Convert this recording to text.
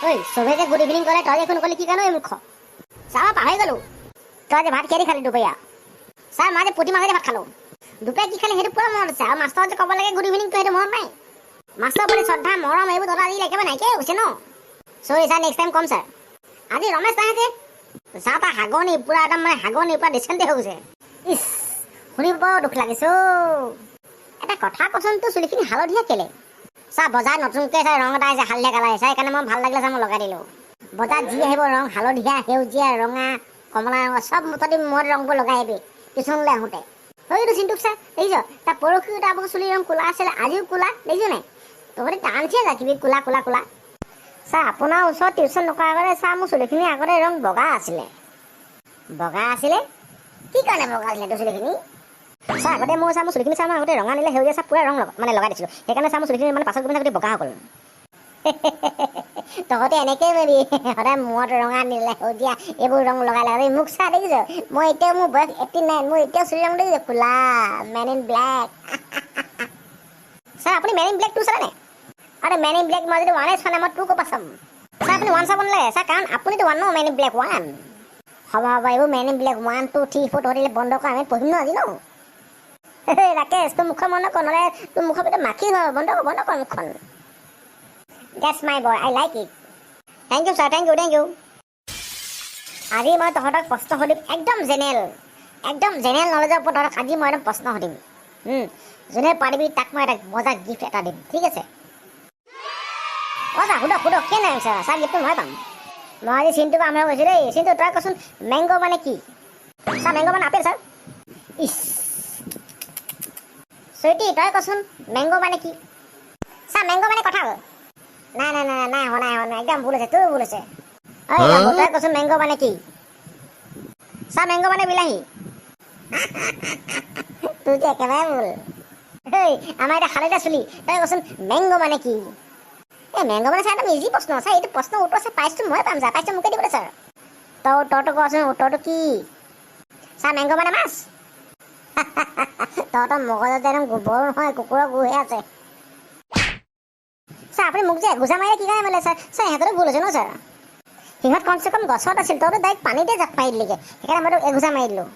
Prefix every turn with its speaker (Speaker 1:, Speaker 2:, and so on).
Speaker 1: ঐ চবে যে গুড ইভিনিং ক'লে তই দেখোন ক'লি কি কাৰণে মূৰ্খ চাহ পাহৰি গ'লো তই যে ভাত কিহেদি খালি দুপৰীয়া ছাৰ মই যে পুঠি মাছেদি ভাত খালোঁ দুপৰীয়া কি খালি সেইটো পুৰা মনত আছে আৰু মাষ্টৰ যে ক'ব লাগে গুড ইভিনিংটো সেইটো মনত নাই মাষ্টৰ প্ৰতি শ্ৰদ্ধা মৰম এইবোৰ তহঁতৰ আজি একেবাৰে নাইকিয়াই হৈছে ন চৰি ছাৰ নেক্সট টাইম ক'ম ছাৰ আজি ৰমেশ নাহে যে চাহ তাৰ হাগনি পুৰা একদম মানে হাগনি পুৰা ডিচেণ্টে হৈ গৈছে ইছ শুনিব বৰ দুখ লাগিছে এটা কথা কচোন তোৰ চুলিখিনি হালধীয়া কেলে চাহ বজাৰত নতুনকৈ চাই ৰং এটা আহিছে হালধীয়া কালাৰ আহিছে সেইকাৰণে মই ভাল লাগিলে চাই মই লগাই দিলোঁ বজাৰত যি আহিব ৰং হালধীয়া সেউজীয়া ৰঙা কমলা ৰঙৰ চব মুঠতে মই ৰংবোৰ লগাই আহিবি টিউশ্যনলৈ আহোঁতে হয়তো চিন্তুক ছাৰ দেখিছ তাৰ পৰহিও তাৰ চুলিৰ ৰং ক'লা আছিলে আজিও ক'লা দেখিছ নাই তহঁতে টানছিয়ে ৰাখিবি ক'লা ক'লা ক'লা ছাৰ আপোনাৰ ওচৰত টিউশ্যন নকৰা আগতে ছাৰ মোৰ চুলিখিনি আগতে ৰং বগা আছিলে কি কাৰণে বগা আছিলে তোৰ চুলিখিনি ছাৰ আগতে মই মোৰ চুলিখিনি চাৰ মই আগতে ৰঙা নিলে সেউজীয়া চাৰ পুৰা ৰং মানে লগাই দিছিলোঁ সেইকাৰণে ছাৰ মোৰ চুলিখিনি মানে পাছত গৈ বগা হৈ গ'ল তহঁতে এনেকৈয়ে মাৰিবি সদায় মূৰত ৰঙা নিলে সেউজীয়া এইবোৰ ৰং লগাই লগাবি মোক চাহ দেখিছ মই এতিয়াও মোৰ বয়স 89 মই এতিয়াও চুলি ৰং দেখিছোঁ ক'লা মেন ইন ব্লেক ছাৰ আপুনি মেন ইন ব্লেক 2 চালে নাই আৰে মেন ইন ব্লেক মই যদি 1 চোৱা নাই মই 2 ক'ৰ পৰা চাম ছাৰ আপুনি 1 চাব নালাগে ছাৰ কাৰণ আপুনিতো 1 ন মেন ইন ব্লেক 1 হ'ব এইবোৰ মেন ইন ব্লেক 1 2 3 4 তহঁতিলে বন্ধ কৰা আমি পঢ়িম ন আজি ন ৰাকেশ তোৰ মুখখন বন্ধ কৰ নহ'লে তোৰ মুখৰ ভিতৰত মাখি হয় বন্ধ কৰ মুখখন That's my boy. I like it. Thank you, sir. Thank you. আজি মই তহঁতক প্ৰশ্ন সুধিম একদম জেনেৰেল নলেজৰ ওপৰত তহঁতক আজি মই একদম প্ৰশ্ন সুধিম যোনে পাৰিবি তাক মই এটা মজা গিফ্ট এটা দিম ঠিক আছে অঁ ছাৰ সুধক কিয় নাই ছাৰ গিফ্টটো মই পাম মই আজি চিনটোক আৰম্ভ কৰিছোঁ দেই চিনটো তই কচোন মেংগ' মানে কি ছাৰ মেংগ' মানে আপেল ছাৰ ইছ চুইটি তই কচোন মেংগ' মানে কি ছাৰ মেংগ' মানে কঁঠাল নাই হোৱা একদম ভুল হৈছে তোৰ ভুল হৈছে তই কচোন মেংগ' মানে কি ছাৰ মেংগ' মানে বিলাহী তোৰ যে একেবাৰে ভুল আমাৰ এতিয়া হালধীয়া চুলি তই কচোন মেংগ' মানে কি এই মেংগ' মানে ছাৰ একদম ইজি প্ৰশ্ন ছাৰ এইটো প্ৰশ্নৰ উত্তৰ আছে প্ৰাইজটো মই পাম ছাৰ প্ৰাইজটো মোকে দিবলৈ ছাৰ তই উত্তৰটো কচোন উত্তৰটো কি ছাৰ মেংগ' মানে মাছ তহঁতৰ মগজত একদম গোবৰ নহয় কুকুৰৰ গুহে আছে ছাৰ আপুনি মোক যে এগোজা মাৰিলে কি কাৰণে মাৰিলে ছাৰ সিহঁতৰো ভুল হৈছে ন ছাৰ সিহঁত কমচে কম গছত আছিল তহঁতে ডাইৰেক্ট পানীতে জাপ মাৰি দিলেগৈ সেইকাৰণে মই তোক এগোজা মাৰি দিলোঁ